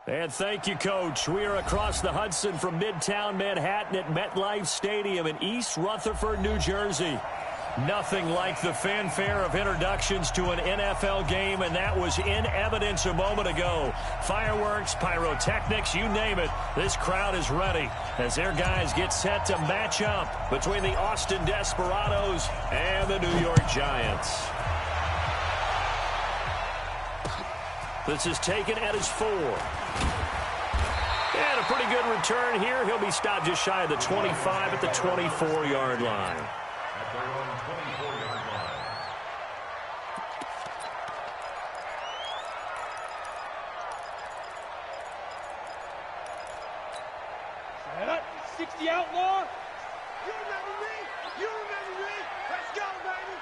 And thank you, Coach. We are across the Hudson from Midtown Manhattan at MetLife Stadium in East Rutherford, New Jersey. Nothing like the fanfare of introductions to an NFL game, and that was in evidence a moment ago. Fireworks, pyrotechnics, you name it. This crowd is ready as their guys get set to match up between the Austin Desperados and the New York Giants. This is taken at his 4. And a pretty good return here. He'll be stopped just shy of the 25 at the 24-yard line. Set up, 60 outlaw. You remember me? You remember me? Let's go, baby.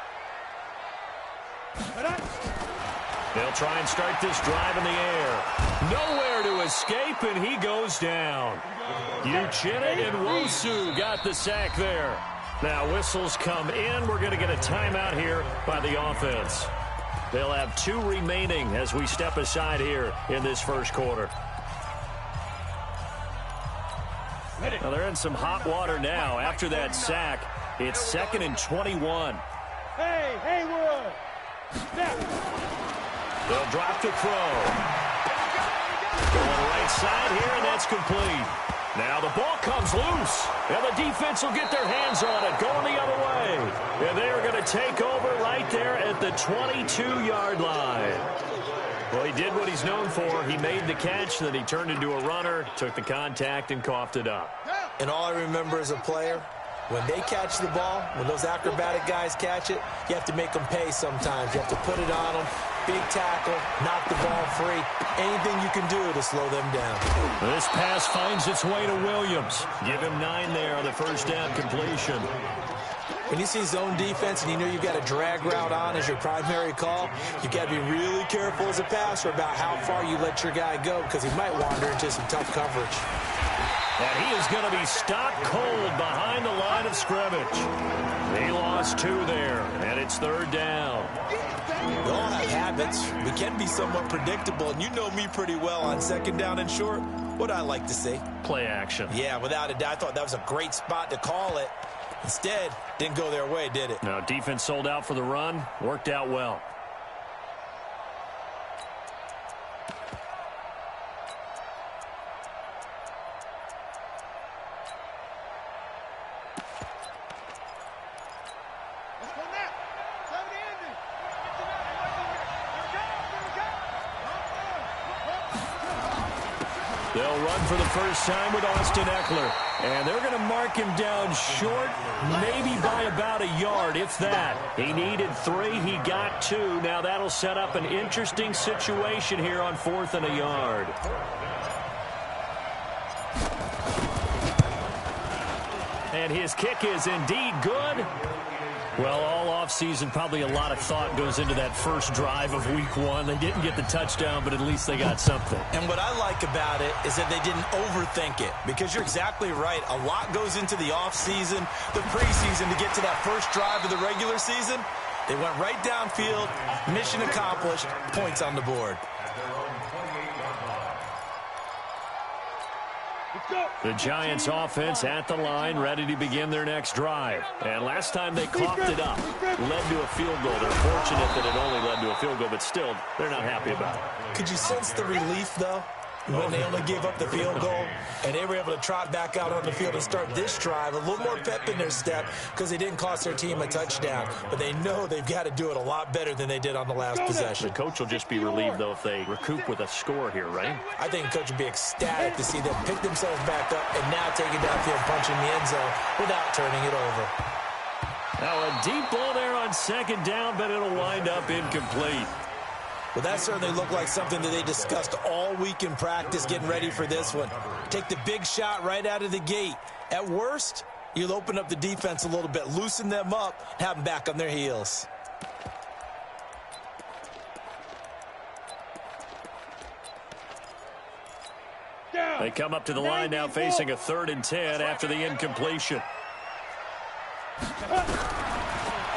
Set up. They'll try and start this drive in the air. Nowhere to escape, and he goes down. Uchenna and Wosu got the sack there. Now whistles come in. We're going to get a timeout here by the offense. They'll have 2 remaining as we step aside here in this first quarter. Well, they're in some hot water now. After that sack, it's 2nd and 21. Hey, Haywood. Snap. They'll drop to throw. Going right side here, and that's complete. Now the ball comes loose, and the defense will get their hands on it, going the other way. And they are going to take over right there at the 22-yard line. Well, he did what he's known for. He made the catch, then he turned into a runner, took the contact, and coughed it up. And all I remember as a player, when they catch the ball, when those acrobatic guys catch it, you have to make them pay sometimes. You have to put it on them. Big tackle, knock the ball free. Anything you can do to slow them down. This pass finds its way to Williams. Give him 9 there on the first down completion. When you see zone defense and you know you've got a drag route on as your primary call, you've got to be really careful as a passer about how far you let your guy go because he might wander into some tough coverage. And he is going to be stopped cold behind the line of scrimmage. He lost 2 there, and it's 3rd down. We all have habits. We can be somewhat predictable, and you know me pretty well on 2nd down and short. What I like to say? Play action. Yeah, without a doubt. I thought that was a great spot to call it. Instead, didn't go their way, did it? No, defense sold out for the run. Worked out well. They'll run for the first time with Austin Eckler. And they're going to mark him down short, maybe by about a yard, if that. He needed 3. He got 2. Now that'll set up an interesting situation here on 4th and a yard. And his kick is indeed good. Well, all offseason, probably a lot of thought goes into that first drive of week 1. They didn't get the touchdown, but at least they got something. And what I like about it is that they didn't overthink it, because you're exactly right. A lot goes into the offseason, the preseason, to get to that first drive of the regular season. They went right downfield, mission accomplished, points on the board. The Giants offense at the line, ready to begin their next drive. And last time they coughed it up, led to a field goal. They're fortunate that it only led to a field goal, but still, they're not happy about it. Could you sense the relief, though, when they only gave up the field goal and they were able to trot back out on the field and start this drive, a little more pep in their step because they didn't cost their team a touchdown, but they know they've got to do it a lot better than they did on the last possession. The coach will just be relieved, though, if they recoup with a score here, right? I think the coach would be ecstatic to see them pick themselves back up and now take it downfield, punching the end zone without turning it over. Now a deep ball there on 2nd down, but it'll wind up incomplete. Well, that certainly looked like something that they discussed all week in practice, getting ready for this one. Take the big shot right out of the gate. At worst, you'll open up the defense a little bit, loosen them up, have them back on their heels. They come up to the line now facing a 3rd and 10 after the incompletion.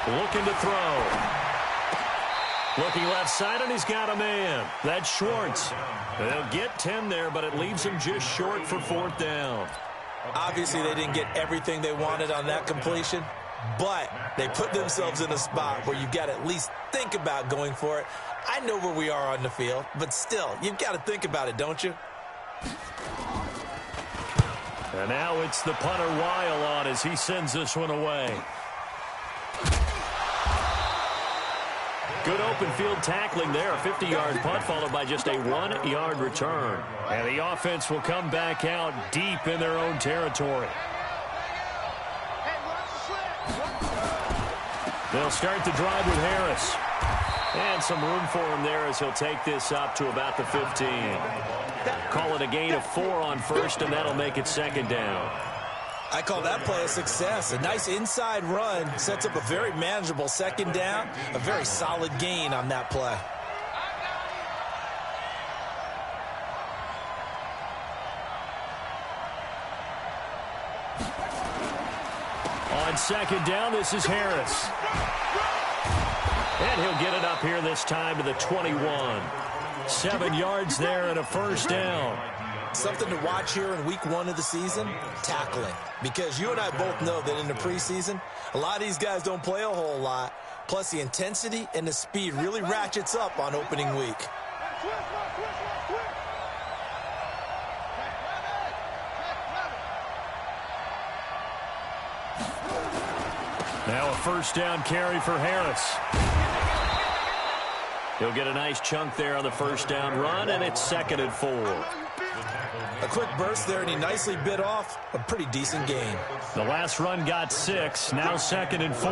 Looking to throw. Looking left side, and he's got a man. That's Schwartz. They'll get 10 there, but it leaves him just short for 4th down. Obviously, they didn't get everything they wanted on that completion, but they put themselves in a spot where you've got to at least think about going for it. I know where we are on the field, but still, you've got to think about it, don't you? And now it's the punter Weil on as he sends this one away. Good open field tackling there. A 50-yard punt followed by just a 1-yard return. And the offense will come back out deep in their own territory. They'll start the drive with Harris. And some room for him there as he'll take this up to about the 15. Call it a gain of 4 on first, and that'll make it 2nd down. I call that play a success. A nice inside run sets up a very manageable 2nd down. A very solid gain on that play. On 2nd down, this is Harris. And he'll get it up here this time to the 21. 7 yards there and a 1st down. Something to watch here in week 1 of the season, tackling. Because you and I both know that in the preseason, a lot of these guys don't play a whole lot. Plus, the intensity and the speed really ratchets up on opening week. Now a 1st down carry for Harris. He'll get a nice chunk there on the 1st down run, and it's 2nd and 4. A quick burst there, and he nicely bit off a pretty decent gain. The last run got 6, now 2nd and 4.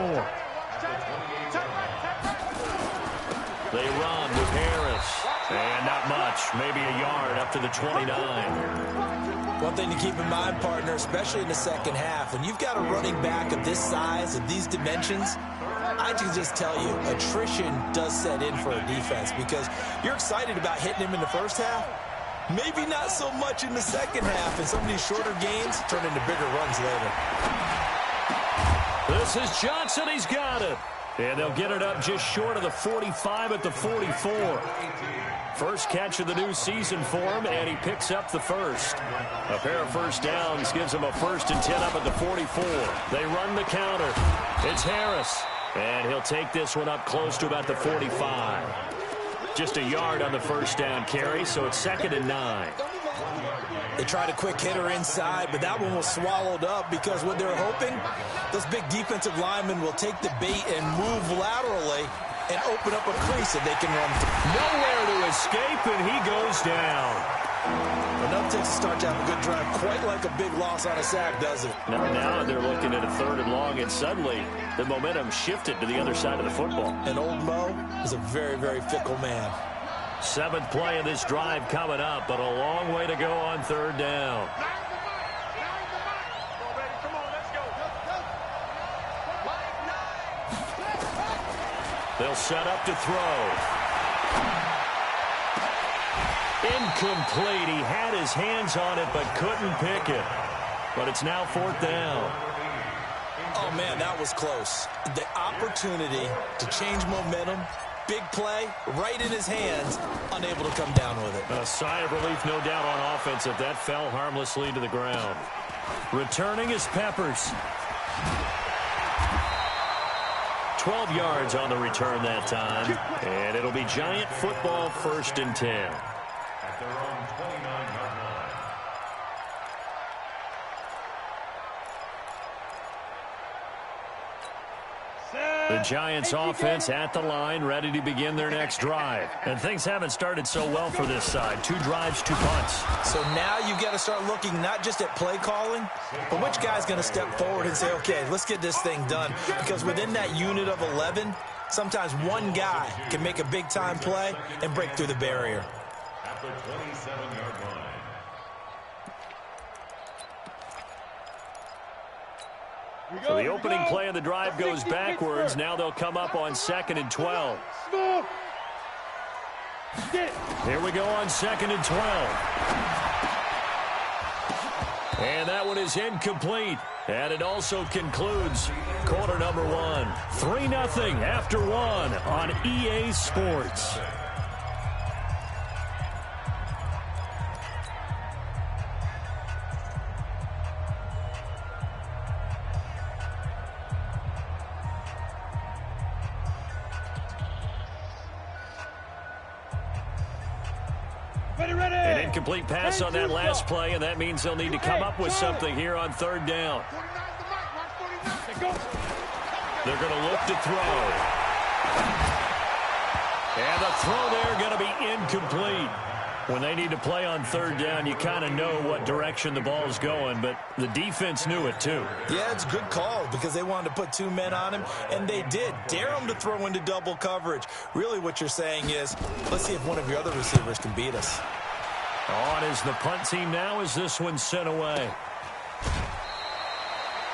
They run with Harris. And not much, maybe a yard up to the 29. One thing to keep in mind, partner, especially in the second half, when you've got a running back of this size, of these dimensions, I can just tell you, attrition does set in for a defense because you're excited about hitting him in the first half. Maybe not so much in the second half, and some of these shorter gains turn into bigger runs later. This is Johnson. He's got it. And they'll get it up just short of the 45 at the 44. First catch of the new season for him, and he picks up the first. A pair of 1st downs gives him a 1st and 10 up at the 44. They run the counter. It's Harris. And he'll take this one up close to about the 45. Just a yard on the 1st down carry, so it's 2nd and 9. They tried a quick hitter inside, but that one was swallowed up because what they're hoping, those big defensive linemen will take the bait and move laterally and open up a crease that they can run through. Nowhere to escape, and he goes down. Enough takes to start to have a good drive, quite like a big loss on a sack, does it? Now they're looking at a 3rd and long, and suddenly the momentum shifted to the other side of the football. And old Mo is a very, very fickle man. 7th play of this drive coming up, but a long way to go on 3rd down. They'll set up to throw. Incomplete. He had his hands on it, but couldn't pick it. But it's now 4th down. Oh, man, that was close. The opportunity to change momentum, big play, right in his hands, unable to come down with it. A sigh of relief, no doubt, on offense if that fell harmlessly to the ground. Returning is Peppers. 12 yards on the return that time. And it'll be Giant football, 1st and 10. The Giants offense at the line, ready to begin their next drive. And things haven't started so well for this side. 2 drives, 2 punts. So now you've got to start looking not just at play calling, but which guy's going to step forward and say, okay, let's get this thing done. Because within that unit of 11, sometimes one guy can make a big-time play and break through the barrier. At the 27-yard line. So the opening play of the drive goes backwards. Now they'll come up on 2nd and 12. Here we go on 2nd and 12. And that one is incomplete. And it also concludes quarter number one. 3-0 after one on EA Sports. An incomplete pass on that last play, and that means they'll need to come up with something here on third down. They're going to look to throw. And the throw there going to be incomplete. When they need to play on third down, you kind of know what direction the ball's going, but the defense knew it too. Yeah, it's a good call because they wanted to put 2 men on him, and they did. Dare him to throw into double coverage. Really what you're saying is, let's see if one of your other receivers can beat us. On is the punt team now as this one's sent away.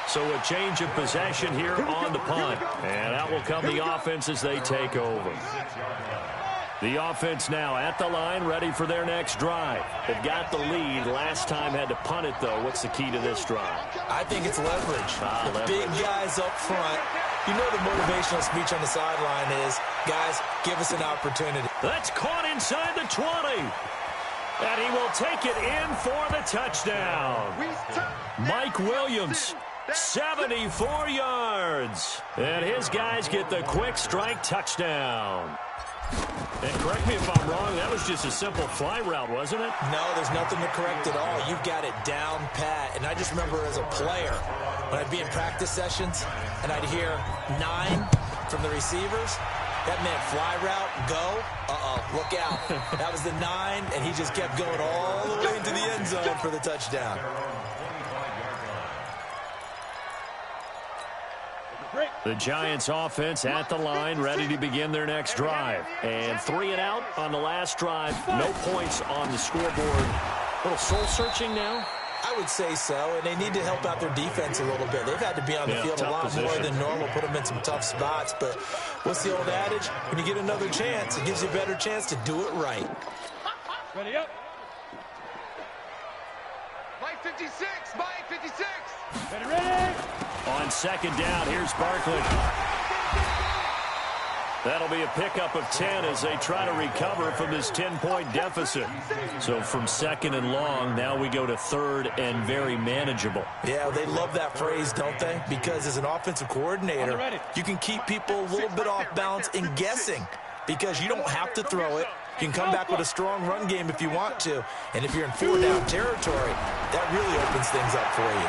So a change of possession here on the punt. And out will come the offense as they take over. The offense now at the line, ready for their next drive. They've got the lead. Last time had to punt it, though. What's the key to this drive? I think it's leverage. Leverage. Big guys up front. You know the motivational speech on the sideline is, guys, give us an opportunity. That's caught inside the 20. And he will take it in for the touchdown. Mike Williams, 74 yards. And his guys get the quick strike touchdown. And correct me if I'm wrong, that was just a simple fly route, wasn't it? No, there's nothing to correct at all. You've got it down pat. And I just remember as a player, when I'd be in practice sessions, and I'd hear 9 from the receivers, that meant fly route, go, look out. That was the 9, and he just kept going all the way into the end zone for the touchdown. The Giants offense at the line, ready to begin their next drive. And 3 and out on the last drive. No points on the scoreboard. A little soul-searching now? I would say so, and they need to help out their defense a little bit. They've had to be on the field a lot more than normal, put them in some tough spots. But what's the old adage? When you get another chance, it gives you a better chance to do it right. Ready up. Mike 56, Mike 56. Ready. On second down, here's Barkley. That'll be a pickup of 10 as they try to recover from this 10-point deficit. So from second and long, now we go to third and very manageable. Yeah, they love that phrase, don't they? Because as an offensive coordinator, you can keep people a little bit off balance and guessing because you don't have to throw it. You can come back with a strong run game if you want to. And if you're in 4-down territory, that really opens things up for you.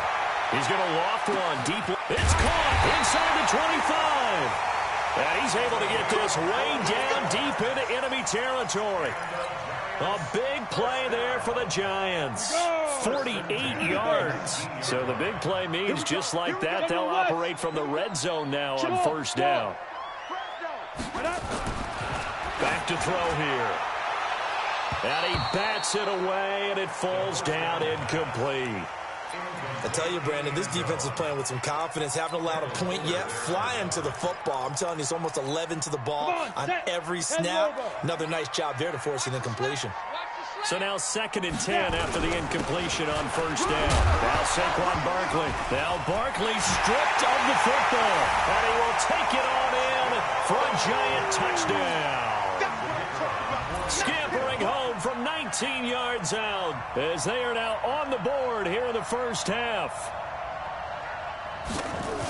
He's going to loft one deep. It's caught inside the 25. And he's able to get this way down deep into enemy territory. A big play there for the Giants. 48 yards. So the big play means just like that, they'll operate from the red zone now on first down. Back to throw here. And he bats it away, and it falls down incomplete. I tell you, Brandon, this defense is playing with some confidence. Haven't allowed a point yet. Flying to the football. I'm telling you, it's almost 11 to the ball on every snap. Another nice job there to force an incompletion. So now second and 10 after the incompletion on first down. Now Saquon Barkley. Now Barkley stripped of the football. And he will take it on in for a Giant touchdown. Scampering home from 19 yards out as they are now on the board here in the first half.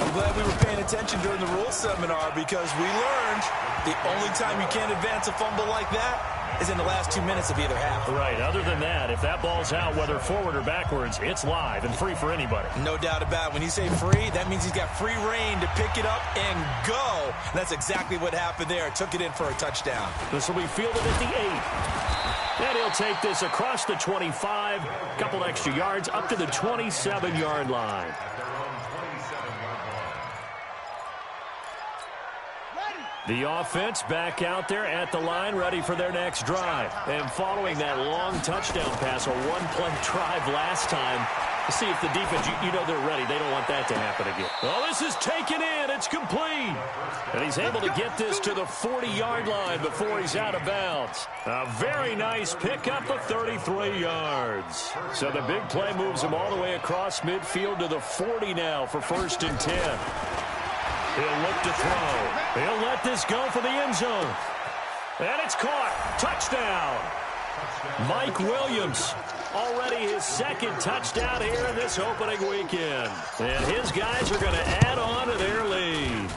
I'm glad we were paying attention during the rules seminar because we learned the only time you can't advance a fumble like that is in the last 2 minutes of either half. Right. Other than that, if that ball's out, whether forward or backwards, it's live and free for anybody. No doubt about it. When you say free, that means he's got free reign to pick it up and go. And that's exactly what happened there. Took it in for a touchdown. This will be fielded at the 8. And he'll take this across the 25, a couple extra yards, up to the 27-yard line. The offense back out there at the line, ready for their next drive. And following that long touchdown pass, a one-play drive last time, see if the defense, you know they're ready. They don't want that to happen again. Well, this is taken in it's complete. And he's able to get this to the 40-yard line before he's out of bounds. A very nice pickup of 33 yards. So the big play moves him all the way across midfield to the 40 now for 1st and 10. He'll look to throw. He'll let this go for the end zone. And it's caught. Touchdown. Mike Williams, already his 2nd touchdown here in this opening weekend. And his guys are going to add on to their lead.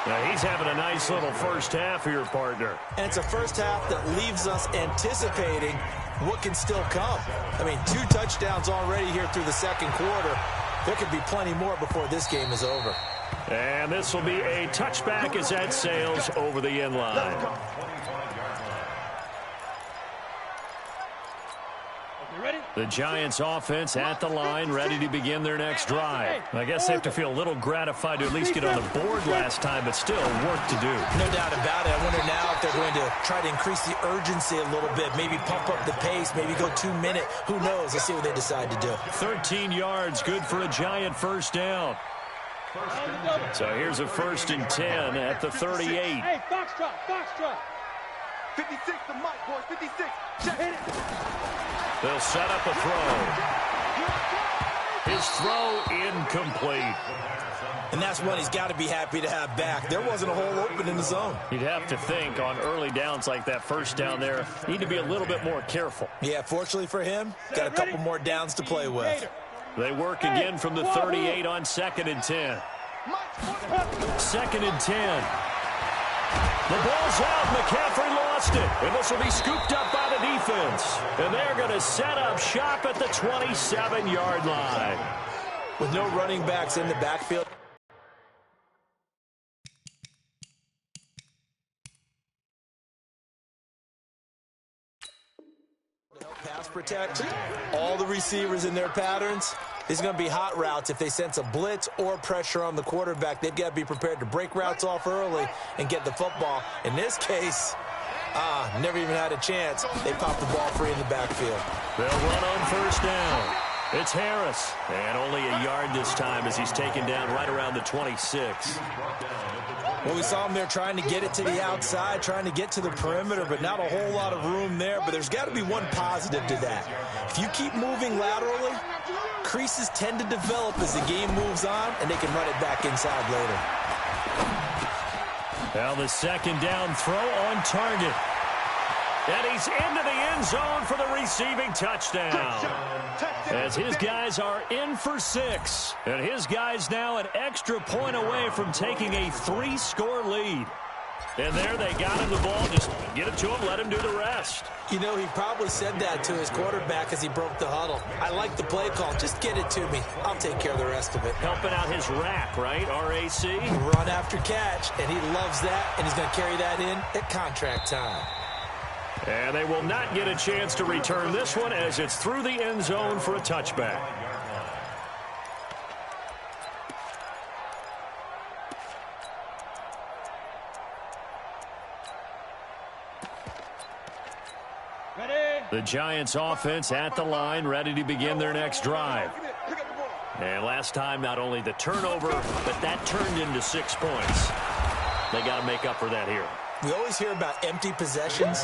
Now he's having a nice little first half here, partner. And it's a first half that leaves us anticipating what can still come. I mean, 2 touchdowns already here through the 2nd quarter. There could be plenty more before this game is over. And this will be a touchback as that sails over the end line. The Giants offense at the line, ready to begin their next drive. I guess they have to feel a little gratified to at least get on the board last time, but still work to do. No doubt about it. I wonder now if they're going to try to increase the urgency a little bit, maybe pump up the pace, maybe go 2-minute. Who knows? Let's see what they decide to do. 13 yards, good for a Giant first down. So here's a 1st and 10 at the 38. Hey, box drop. 56 to Mike, boys, 56. Check it. They'll set up a throw. His throw incomplete. And that's one he's got to be happy to have back. There wasn't a hole open in the zone. You'd have to think on early downs like that first down there, need to be a little bit more careful. Yeah, fortunately for him, got a couple more downs to play with. They work again from the 38 on 2nd and 10. 2nd and 10. The ball's out. McCaffrey lost it. And this will be scooped up by the defense. And they're going to set up shop at the 27-yard line. With no running backs in the backfield. Pass protect. All the receivers in their patterns. These are going to be hot routes. If they sense a blitz or pressure on the quarterback, they've got to be prepared to break routes off early and get the football. In this case, never even had a chance. They popped the ball free in the backfield. They'll run on 1st down. It's Harris. And only a yard this time as he's taken down right around the 26. Well, we saw him there trying to get it to the outside, trying to get to the perimeter, but not a whole lot of room there. But there's got to be one positive to that. If you keep moving laterally, creases tend to develop as the game moves on, and they can run it back inside later. Now the 2nd down throw on target. And he's into the end zone for the receiving touchdown. As his guys are in for 6. And his guys now an extra point away from taking a 3-score lead. And there they got him the ball. Just get it to him, let him do the rest. You know, he probably said that to his quarterback as he broke the huddle. I like the play call. Just get it to me. I'll take care of the rest of it. Helping out his rack, right? R-A-C? Run after catch. And he loves that. And he's going to carry that in at contract time. And they will not get a chance to return this one as it's through the end zone for a touchback. The Giants offense at the line, ready to begin their next drive. And last time, not only the turnover, but that turned into 6 points. They got to make up for that here. We always hear about empty possessions,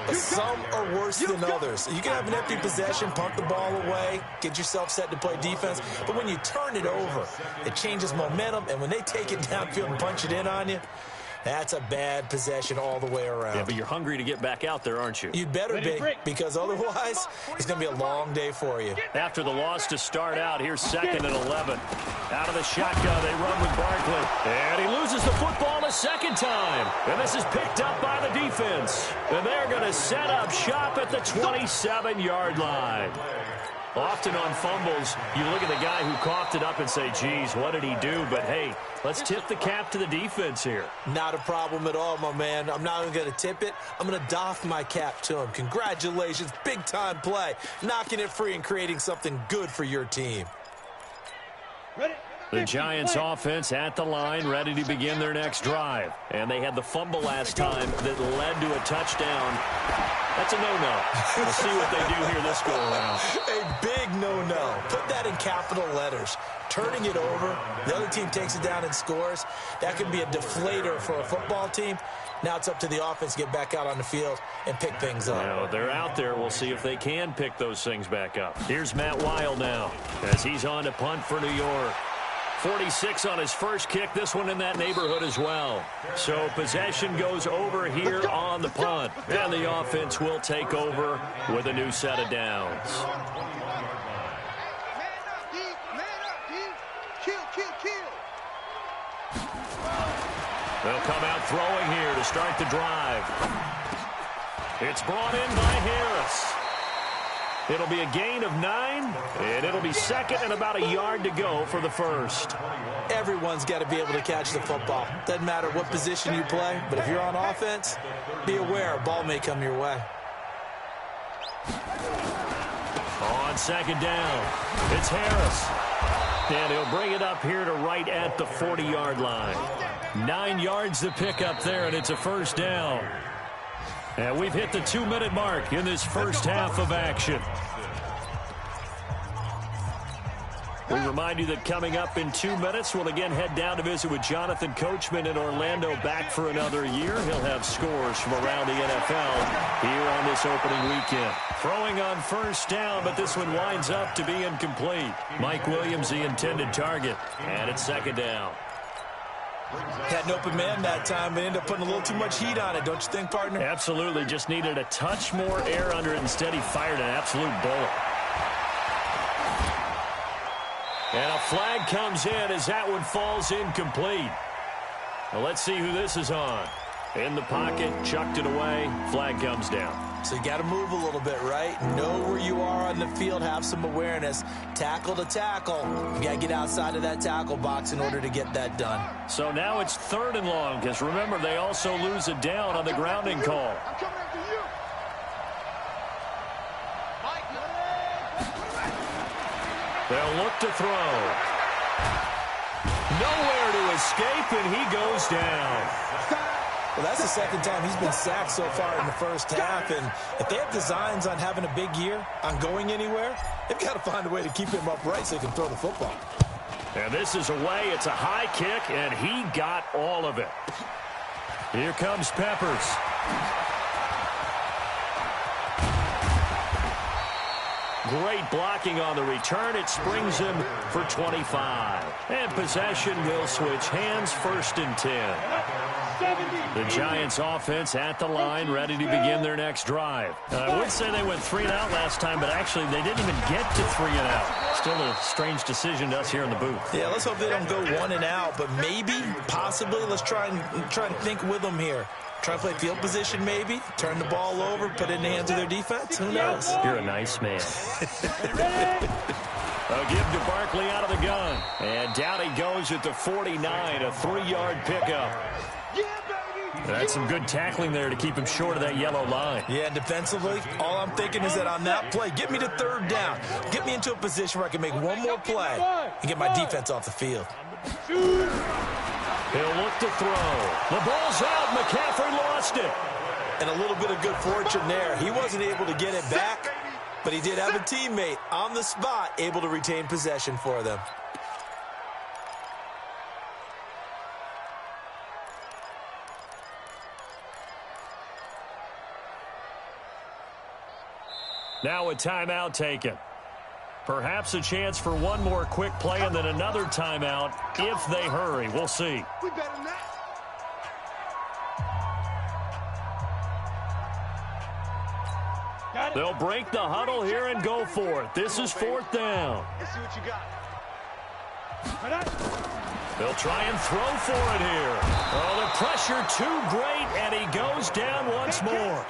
but some are worse than others. You can have an empty possession, punt the ball away, get yourself set to play defense, but when you turn it over, it changes momentum, and when they take it downfield and punch it in on you, that's a bad possession all the way around. Yeah, but you're hungry to get back out there, aren't you? You'd better be, because otherwise, it's going to be a long day for you. After the loss to start out, here's 2nd and 11. Out of the shotgun, they run with Barkley. And he loses the football a 2nd time. And this is picked up by the defense. And they're going to set up shop at the 27-yard line. Often on fumbles, you look at the guy who coughed it up and say, geez, what did he do? But, hey, let's tip the cap to the defense here. Not a problem at all, my man. I'm not even going to tip it. I'm going to doff my cap to him. Congratulations. Big-time play. Knocking it free and creating something good for your team. Ready? The Giants offense at the line, ready to begin their next drive. And they had the fumble last time that led to a touchdown. That's a no-no. We'll see what they do here this go-around. A big no-no. Put that in capital letters. Turning it over, the other team takes it down and scores. That could be a deflator for a football team. Now it's up to the offense to get back out on the field and pick things up. Now, they're out there. We'll see if they can pick those things back up. Here's Matt Wild now as he's on to punt for New York. 46 on his first kick, this one in that neighborhood as well. So possession goes over here on the punt. And the offense will take over with a new set of downs. They'll come out throwing here to start the drive. It's brought in by Harris. It'll be a gain of 9, and it'll be second and about a yard to go for the first. Everyone's got to be able to catch the football. Doesn't matter what position you play, but if you're on offense, be aware a ball may come your way. On second down, it's Harris. And he'll bring it up here to right at the 40-yard line. 9 yards to pick up there, and it's a first down. And we've hit the 2-minute mark in this first half of action. We remind you that coming up in 2 minutes, we'll again head down to visit with Jonathan Coachman in Orlando, back for another year. He'll have scores from around the NFL here on this opening weekend. Throwing on first down, but this one winds up to be incomplete. Mike Williams, the intended target, and it's second down. Had an open man that time, but ended up putting a little too much heat on it, don't you think, partner? Absolutely. Just needed a touch more air under it. Instead, he fired an absolute bullet. And a flag comes in as that one falls incomplete. Well, let's see who this is on. In the pocket, chucked it away, flag comes down. So you got to move a little bit, right? Know where you are on the field, have some awareness. Tackle to tackle. You got to get outside of that tackle box in order to get that done. So now it's 3rd and long, because remember, they also lose a down on the grounding call. I'm coming after you. They'll look to throw. Nowhere to escape, and he goes down. Well, that's the second time he's been sacked so far in the first half, and if they have designs on having a big year, on going anywhere, they've got to find a way to keep him upright so he can throw the football. And this is away. It's a high kick, and he got all of it. Here comes Peppers. Great blocking on the return. It springs him for 25. And possession will switch hands, 1st and 10. The Giants offense at the line, ready to begin their next drive. I would say they went 3 and out last time, but actually they didn't even get to 3 and out. Still a strange decision to us here in the booth. Yeah, let's hope they don't go 1 and out, but maybe, possibly, let's try and think with them here. Try to play field position maybe, turn the ball over, put it in the hands of their defense. Who knows? You're a nice man. A give to Barkley out of the gun. And down he goes at the 49, a 3-yard pickup. That's some good tackling there to keep him short of that yellow line. Yeah, and defensively, all I'm thinking is that on that play, get me to 3rd down. Get me into a position where I can make one more play and get my defense off the field. He'll look to throw. The ball's out. McCaffrey lost it. And a little bit of good fortune there. He wasn't able to get it back, but he did have a teammate on the spot able to retain possession for them. Now a timeout taken. Perhaps a chance for one more quick play and then another timeout if they hurry. We'll see. We better not. They'll break the huddle here and go for it. This is 4th down. Let's see what you got. They'll try and throw for it here. Oh, the pressure too great, and he goes down once more.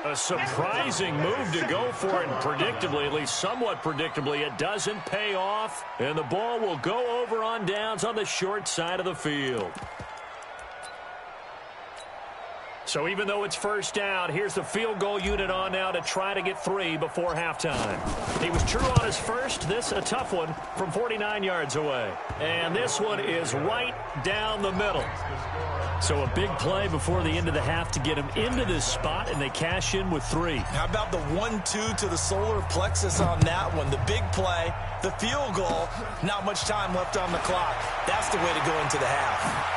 A surprising move to go for it, and predictably, at least somewhat predictably, it doesn't pay off, and the ball will go over on downs on the short side of the field. So even though it's first down, here's the field goal unit on now to try to get 3 before halftime. He was true on his first. This a tough one from 49 yards away. And this one is right down the middle. So a big play before the end of the half to get him into this spot, and they cash in with 3. How about the 1-2 to the solar plexus on that one? The big play, the field goal, not much time left on the clock. That's the way to go into the half.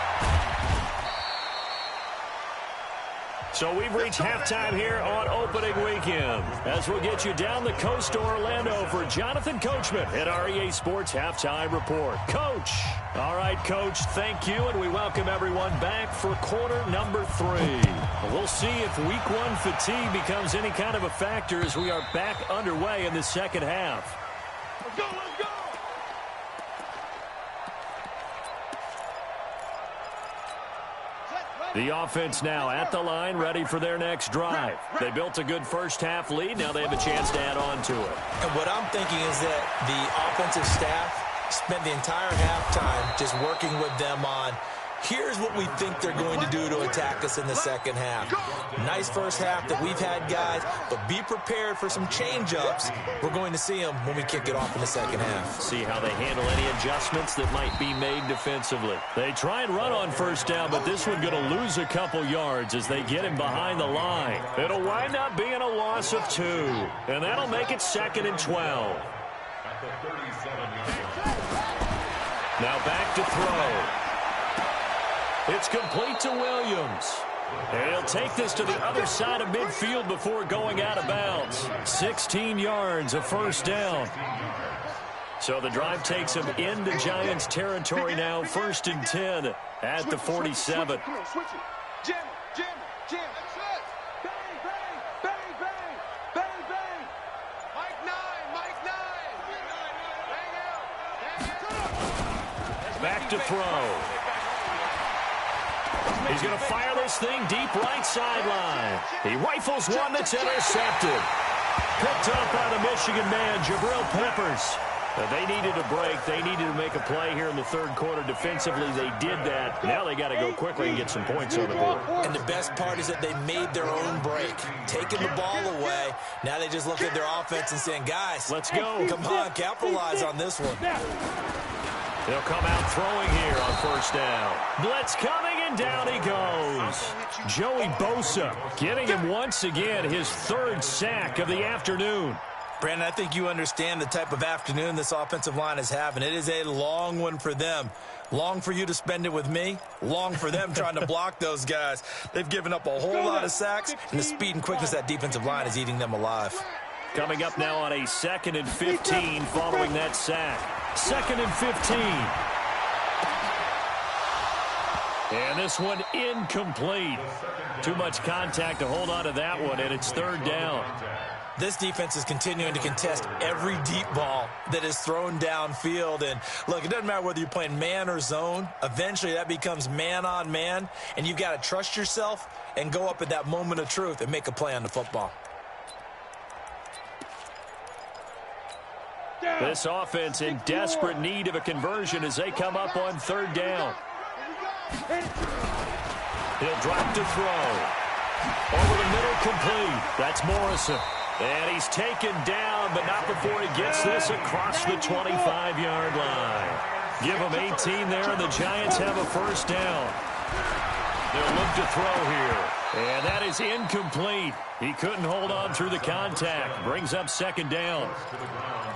So we've reached halftime here on opening weekend. As we'll get you down the coast to Orlando for Jonathan Coachman at our EA Sports Halftime Report. Coach. All right, Coach, thank you, and we welcome everyone back for quarter number 3. We'll see if week 1 fatigue becomes any kind of a factor as we are back underway in the second half. Let's go, let's go! The offense now at the line, ready for their next drive. They built a good first-half lead. Now they have a chance to add on to it. And what I'm thinking is that the offensive staff spent the entire halftime just working with them on, here's what we think they're going to do to attack us in the second half. Nice first half that we've had, guys, but be prepared for some change-ups. We're going to see them when we kick it off in the second half. See how they handle any adjustments that might be made defensively. They try and run on first down, but this one going to lose a couple yards as they get him behind the line. It'll wind up being a loss of 2, and that'll make it 2nd and 12. At the 37-yard line. Now back to throw. It's complete to Williams. And he'll take this to the other side of midfield before going out of bounds. 16 yards, a first down. So the drive takes him into Giants territory now, 1st and 10 at the 47. Come on, switch it. Jam, jam, jam. That's it. Bang, bang, bang, bang, bang, bang. Mike 9, Mike 9. Bang out. Back to throw. He's going to fire this thing deep right sideline. He rifles one that's intercepted. Picked up by the Michigan man, Jabril Peppers. They needed a break. They needed to make a play here in the third quarter. Defensively, they did that. Now they got to go quickly and get some points on the board. And the best part is that they made their own break, taking the ball away. Now they just look at their offense and saying, guys, let's go. Come on, capitalize on this one. They'll come out throwing here on first down. Blitz coming, and down he goes. Joey Bosa getting him once again his 3rd sack of the afternoon. Brandon, I think you understand the type of afternoon this offensive line is having. It is a long one for them. Long for you to spend it with me. Long for them trying to block those guys. They've given up a whole lot of sacks, and the speed and quickness of that defensive line is eating them alive. Coming up now on a 2nd and 15 following that sack. 2nd and 15. And this one incomplete. Too much contact to hold on to that one, and it's 3rd down. This defense is continuing to contest every deep ball that is thrown downfield. And, look, it doesn't matter whether you're playing man or zone. Eventually that becomes man on man, and you've got to trust yourself and go up at that moment of truth and make a play on the football. This offense in desperate need of a conversion as they come up on 3rd down. He'll drop to throw. Over the middle, complete. That's Morrison. And he's taken down, but not before he gets this across the 25-yard line. Give him 18 there, and the Giants have a first down. They'll look to throw here. And that is incomplete. He couldn't hold on through the contact. Brings up 2nd down.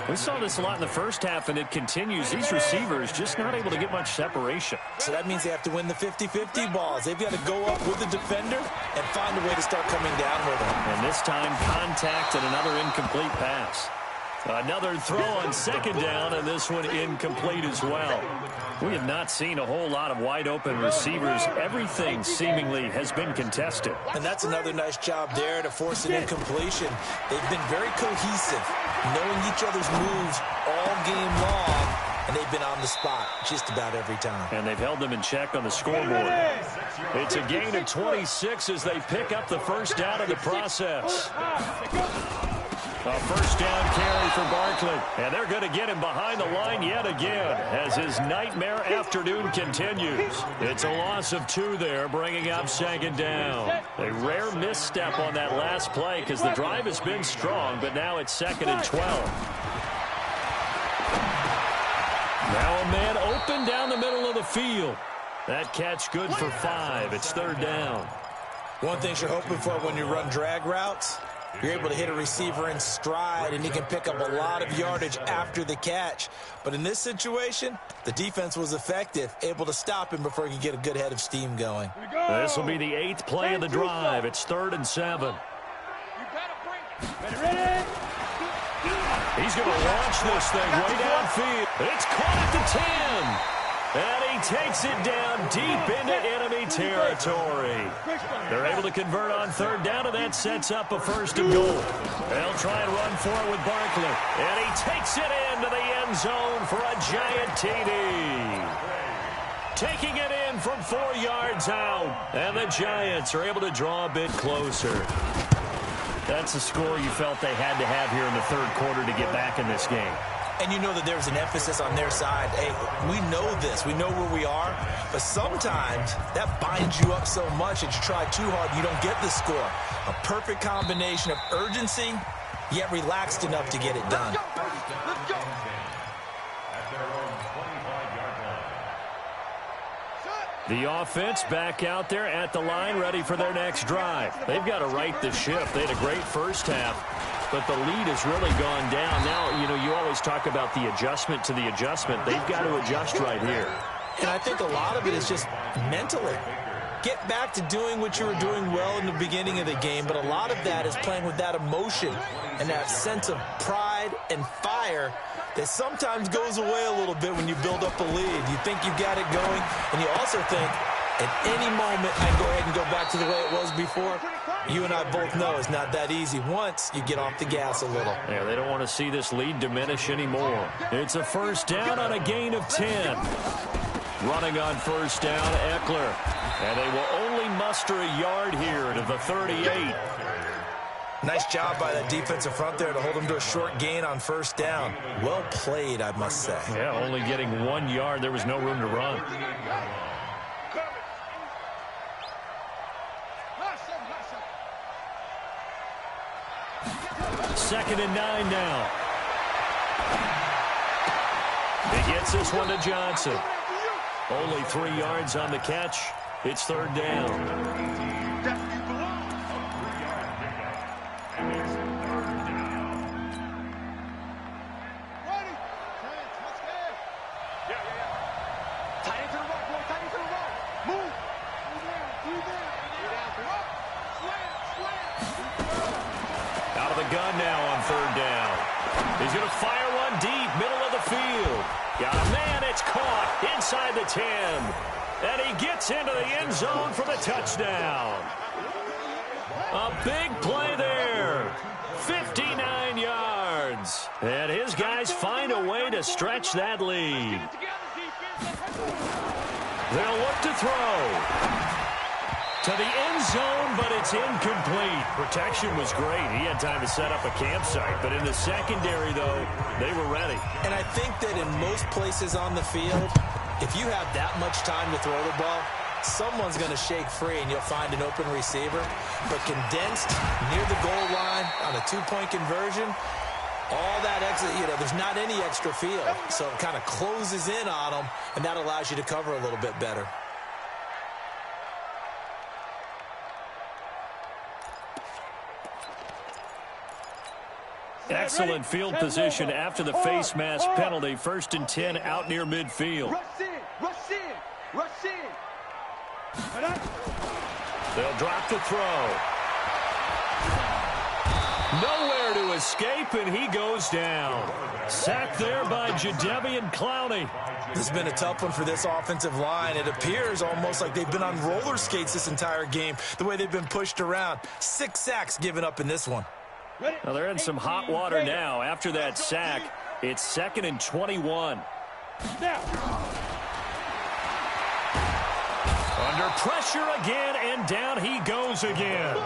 We saw this a lot in the first half, and it continues. These receivers just not able to get much separation. So that means they have to win the 50-50 balls. They've got to go up with the defender and find a way to start coming down with them. And this time, contact and another incomplete pass. Another throw on 2nd down, and this one incomplete as well. We have not seen a whole lot of wide-open receivers. Everything seemingly has been contested. And that's another nice job there to force an incompletion. They've been very cohesive, knowing each other's moves all game long, and they've been on the spot just about every time. And they've held them in check on the scoreboard. It's a gain of 26 as they pick up the first down in the process. A first down carry for Barkley. And they're going to get him behind the line yet again as his nightmare afternoon continues. It's a loss of 2 there, bringing up second down. A rare misstep on that last play because the drive has been strong, but now it's 2nd and 12. Now a man open down the middle of the field. That catch good for 5. It's 3rd down. One thing you're hoping for when you run drag routes, you're able to hit a receiver in stride, and he can pick up a lot of yardage after the catch. But in this situation, the defense was effective, able to stop him before he could get a good head of steam going. This will be the 8th play of the drive. It's 3rd and 7. He's going to launch this thing way downfield. It's caught at the 10. And he takes it down deep into enemy territory. They're able to convert on 3rd down, and that sets up a 1st and goal. They'll try and run for it with Barkley. And he takes it into the end zone for a giant TD. Taking it in from 4 yards out. And the Giants are able to draw a bit closer. That's a score you felt they had to have here in the 3rd quarter to get back in this game. And you know that there's an emphasis on their side. Hey, we know this. We know where we are. But sometimes that binds you up so much that you try too hard and you don't get the score. A perfect combination of urgency, yet relaxed enough to get it done. Let's go. The offense back out there at the line, ready for their next drive. They've got to right the ship. They had a great first half, but the lead has really gone down. Now, you know, you always talk about the adjustment to the adjustment. They've got to adjust right here. And I think a lot of it is just mentally. Get back to doing what you were doing well in the beginning of the game, but a lot of that is playing with that emotion and that sense of pride and fire that sometimes goes away a little bit when you build up a lead. You think you've got it going, and you also think at any moment I can go ahead and go back to the way it was before. You and I both know it's not that easy once you get off the gas a little. Yeah, they don't want to see this lead diminish anymore. It's a 1st down on a gain of 10. Running on 1st down, Eckler. And they will only muster a yard here to the 38. Nice job by that defensive front there to hold him to a short gain on 1st down. Well played, I must say. Yeah, only getting 1 yard. There was no room to run. Second and 9 now. He gets this one to Johnson. Only 3 yards on the catch. It's 3rd down. Out of the gun now on 3rd down. He's going to fire one deep, middle of the field. Got a man, it's caught inside the 10. And he gets into the end zone for the touchdown. A big play there. 59 yards. And his guys find a way to stretch that lead. They'll look to throw. To the end zone, but it's incomplete. Protection was great. He had time to set up a campsite. But in the secondary, though, they were ready. And I think that in most places on the field, if you have that much time to throw the ball, someone's going to shake free and you'll find an open receiver. But condensed near the goal line on a 2-point conversion, all that extra, there's not any extra field. So it kind of closes in on them, and that allows you to cover a little bit better. Excellent field position after the face mask penalty. 1st and 10 out near midfield. Rush in, rush in, rush in. They'll drop the throw. Nowhere to escape, and he goes down. Sacked there by Jadeveon Clowney. This has been a tough one for this offensive line. It appears almost like they've been on roller skates this entire game, the way they've been pushed around. 6 sacks given up in this one. Well, they're in some hot water now. After that sack, it's 2nd and 21. Under pressure again, and down he goes again.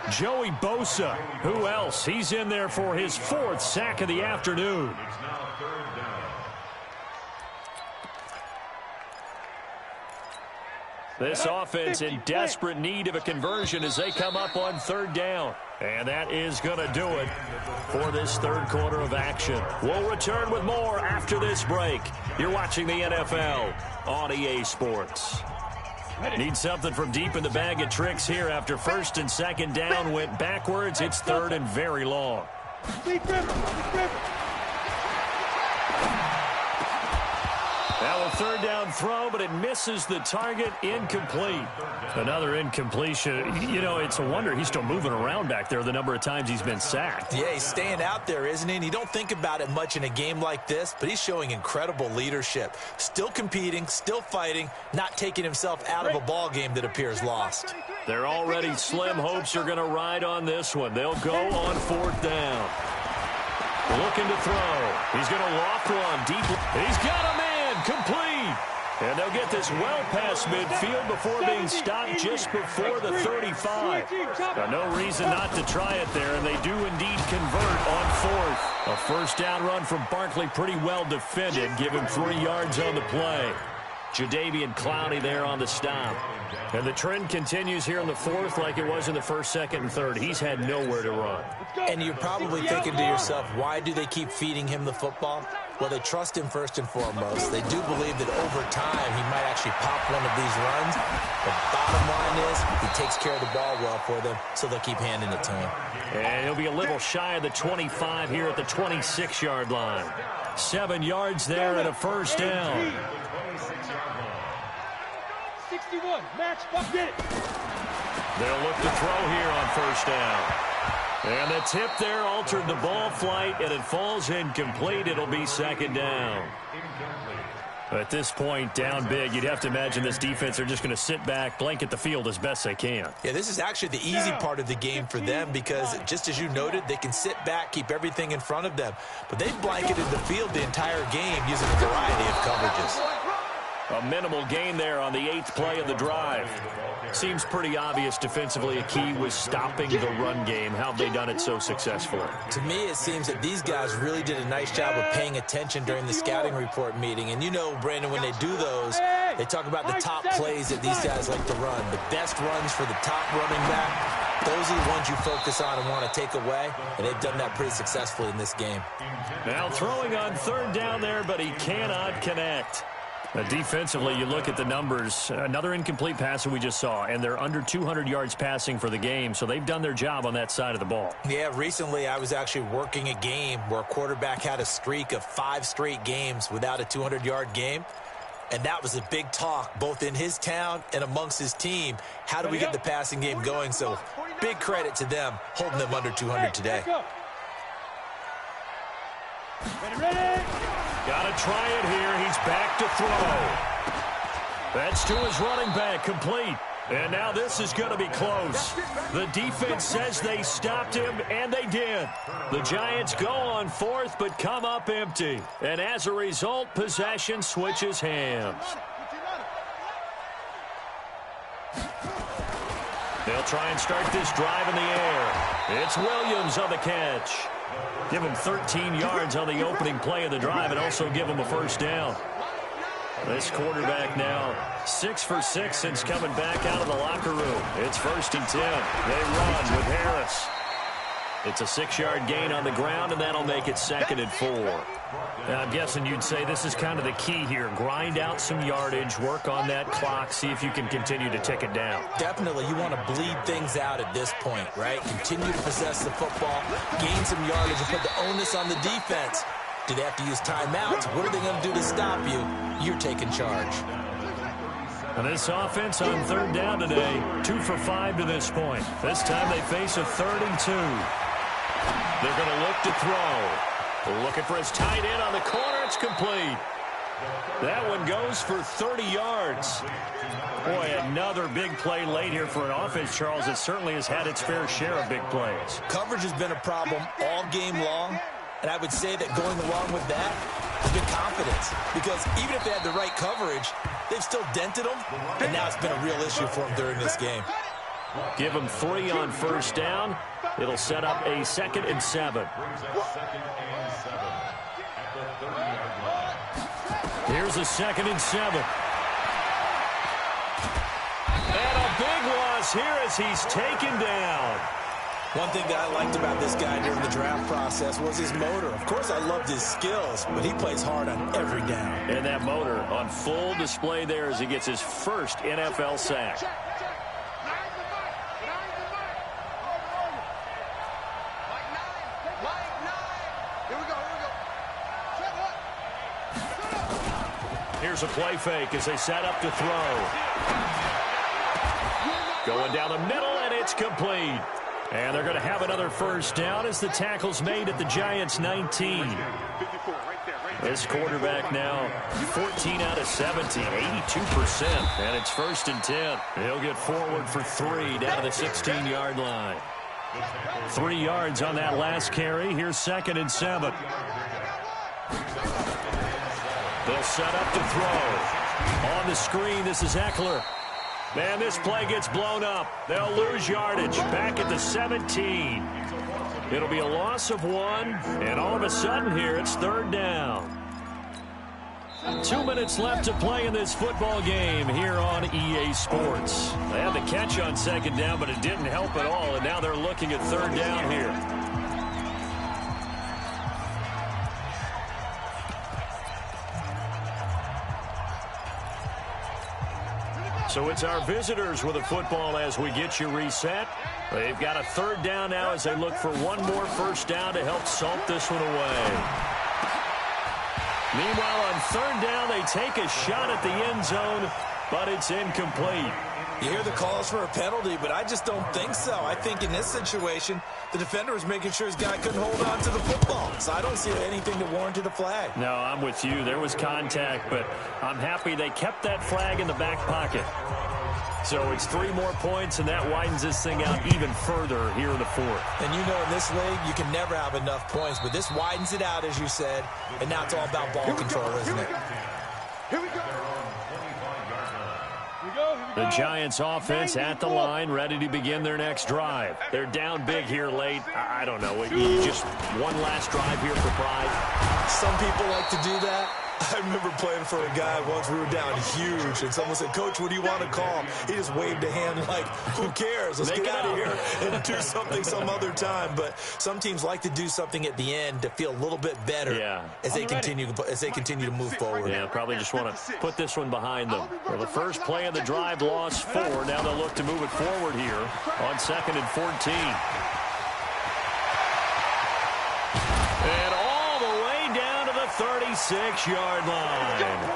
Joey Bosa, who else? He's in there for his 4th sack of the afternoon. It's now 3rd down. This offense in desperate need of a conversion as they come up on 3rd down. And that is going to do it for this 3rd quarter of action. We'll return with more after this break. You're watching the NFL on EA Sports. Need something from deep in the bag of tricks here after 1st and 2nd down went backwards. It's 3rd and very long. Now a 3rd down throw, but it misses the target. Incomplete. Another incompletion. You know, it's a wonder he's still moving around back there the number of times he's been sacked. Yeah, he's staying out there, isn't he? And you don't think about it much in a game like this, but he's showing incredible leadership. Still competing, still fighting, not taking himself out of a ball game that appears lost. They're already slim hopes are going to ride on this one. They'll go on 4th down. Looking to throw. He's going to loft one deep. He's got a man. Complete. And they'll get this well past midfield before being stopped just before the 35. Now, no reason not to try it there, and they do indeed convert on 4th. A 1st down run from Barkley, pretty well defended. Give him 3 yards on the play. Jadeveon Clowney there on the stop. And the trend continues here in the 4th like it was in the 1st, 2nd, and 3rd. He's had nowhere to run. And you're probably thinking to yourself, why do they keep feeding him the football? Well, they trust him first and foremost. They do believe that over time he might actually pop one of these runs. The bottom line is he takes care of the ball well for them, so they'll keep handing it to him. And he'll be a little shy of the 25 here at the 26-yard line. 7 yards there and a 1st down. 61, match, get it. They'll look to throw here on 1st down. And the tip there altered the ball flight, and it falls incomplete. It'll be 2nd down. At this point, down big, you'd have to imagine this defense are just going to sit back, blanket the field as best they can. Yeah, this is actually the easy part of the game for them because, just as you noted, they can sit back, keep everything in front of them. But they've blanketed the field the entire game using a variety of coverages. A minimal gain there on the 8th play of the drive. Seems pretty obvious defensively a key was stopping the run game. How have they done it so successfully? To me, it seems that these guys really did a nice job of paying attention during the scouting report meeting. And you know, Brandon, when they do those, they talk about the top plays that these guys like to run. The best runs for the top running back, those are the ones you focus on and want to take away. And they've done that pretty successfully in this game. Now throwing on 3rd down there, but he cannot connect. Defensively, you look at the numbers. Another incomplete pass that we just saw, and they're under 200 yards passing for the game, so they've done their job on that side of the ball. Yeah, recently I was actually working a game where a quarterback had a streak of 5 straight games without a 200-yard game, and that was a big talk both in his town and amongst his team. How do we get the passing game going? So big credit to them holding them under 200 today. Ready. Got to try it here. He's back to throw. That's to his running back, complete. And now this is going to be close. The defense says they stopped him, and they did. The Giants go on 4th, but come up empty. And as a result, possession switches hands. They'll try and start this drive in the air. It's Williams on the catch. Give him 13 yards on the opening play of the drive and also give him a 1st down. This quarterback now 6 for 6 since coming back out of the locker room. It's 1st and 10. They run with Harris. It's a 6-yard gain on the ground, and that'll make it 2nd and 4. Now, I'm guessing you'd say this is kind of the key here. Grind out some yardage, work on that clock, see if you can continue to tick it down. Definitely, you want to bleed things out at this point, right? Continue to possess the football, gain some yardage, and put the onus on the defense. Do they have to use timeouts? What are they going to do to stop you? You're taking charge. And this offense on 3rd down today, 2 for 5 to this point. This time they face a 3rd and 2. They're going to look to throw. Looking for his tight end on the corner. It's complete. That one goes for 30 yards. Boy, another big play late here for an offense, Charles, that certainly has had its fair share of big plays. Coverage has been a problem all game long, and I would say that going along with that, has been confidence. Because even if they had the right coverage, they've still dented them, and now it's been a real issue for them during this game. Give them 3 on first down. It'll set up a 2nd and 7. Here's a 2nd and 7. And a big loss here as he's taken down. One thing that I liked about this guy during the draft process was his motor. Of course, I loved his skills, but he plays hard on every down. And that motor on full display there as he gets his first NFL sack. Here's a play fake as they set up to throw. Going down the middle, and it's complete. And they're going to have another first down as the tackle's made at the Giants' 19. This quarterback now 14 out of 17, 82%. And it's 1st and 10. He'll get forward for 3 down to the 16-yard line. 3 yards on that last carry. Here's 2nd and 7. They'll set up to throw. On the screen, this is Eckler. Man, this play gets blown up. They'll lose yardage. Back at the 17. It'll be a loss of 1, and all of a sudden here, it's 3rd down. 2 minutes left to play in this football game here on EA Sports. They had the catch on 2nd down, but it didn't help at all, and now they're looking at 3rd down here. So it's our visitors with a football as we get you reset. They've got a 3rd down now as they look for 1 more first down to help salt this one away. Meanwhile, on 3rd down, they take a shot at the end zone, but it's incomplete. You hear the calls for a penalty, but I just don't think so. I think in this situation, the defender was making sure his guy couldn't hold on to the football. So I don't see anything that warranted a flag. No, I'm with you. There was contact, but I'm happy they kept that flag in the back pocket. So it's 3 more points, and that widens this thing out even further here in the 4th. And you know in this league, you can never have enough points, but this widens it out, as you said, and now it's all about ball control, isn't it? Here we go. The Giants offense at the line, ready to begin their next drive. They're down big here late. I don't know. Just one last drive here for pride. Some people like to do that. I remember playing for a guy once. We were down huge, and someone said, "Coach, what do you want to call?" He just waved a hand like, who cares? Let's get out of here and do something some other time. But some teams like to do something at the end to feel a little bit better as they continue to move forward. Yeah, probably just want to put this one behind them. Well, the first play of the drive lost 4. Now they'll look to move it forward here on 2nd and 14. And all the way down to the 36-yard line.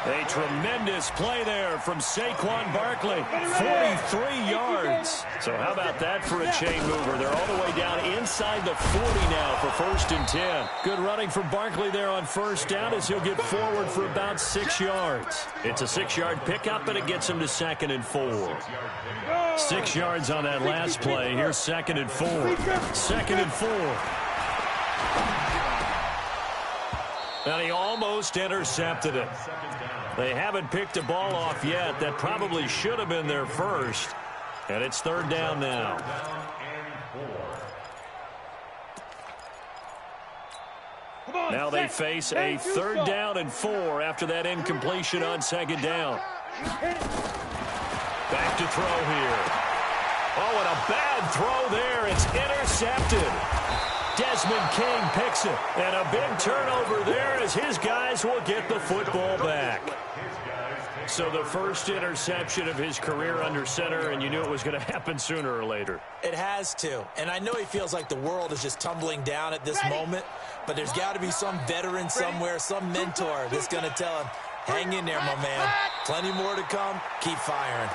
A tremendous play there from Saquon Barkley, 43 yards. So how about that for a chain mover? They're all the way down inside the 40 now for 1st and 10. Good running from Barkley there on 1st down as he'll get forward for about 6 yards. It's a 6-yard pickup, and it gets him to 2nd and 4. 6 yards on that last play. Here's 2nd and 4. 2nd and 4. And he almost intercepted it. They haven't picked a ball off yet. That probably should have been their first. And it's 3rd down now. Now they face a 3rd down and 4 after that incompletion on 2nd down. Back to throw here. Oh, and a bad throw there. It's intercepted. Desmond King picks it. And a big turnover there as his guys will get the football back. So the first interception of his career under center, and you knew it was going to happen sooner or later. It has to. And I know he feels like the world is just tumbling down at this moment, but there's got to be some veteran somewhere, some mentor that's going to tell him, hang in there, my man. Plenty more to come. Keep firing.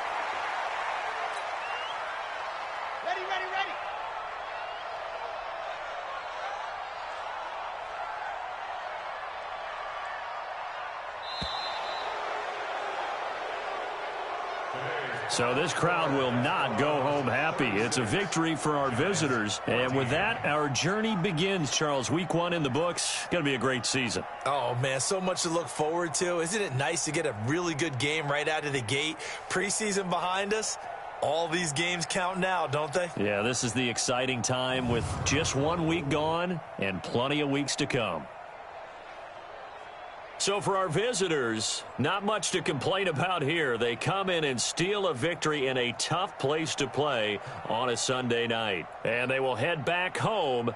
So this crowd will not go home happy. It's a victory for our visitors. And with that, our journey begins, Charles. Week 1 in the books. Going to be a great season. Oh, man, so much to look forward to. Isn't it nice to get a really good game right out of the gate? Preseason behind us. All these games count now, don't they? Yeah, this is the exciting time with just 1 week gone and plenty of weeks to come. So for our visitors, not much to complain about here. They come in and steal a victory in a tough place to play on a Sunday night. And they will head back home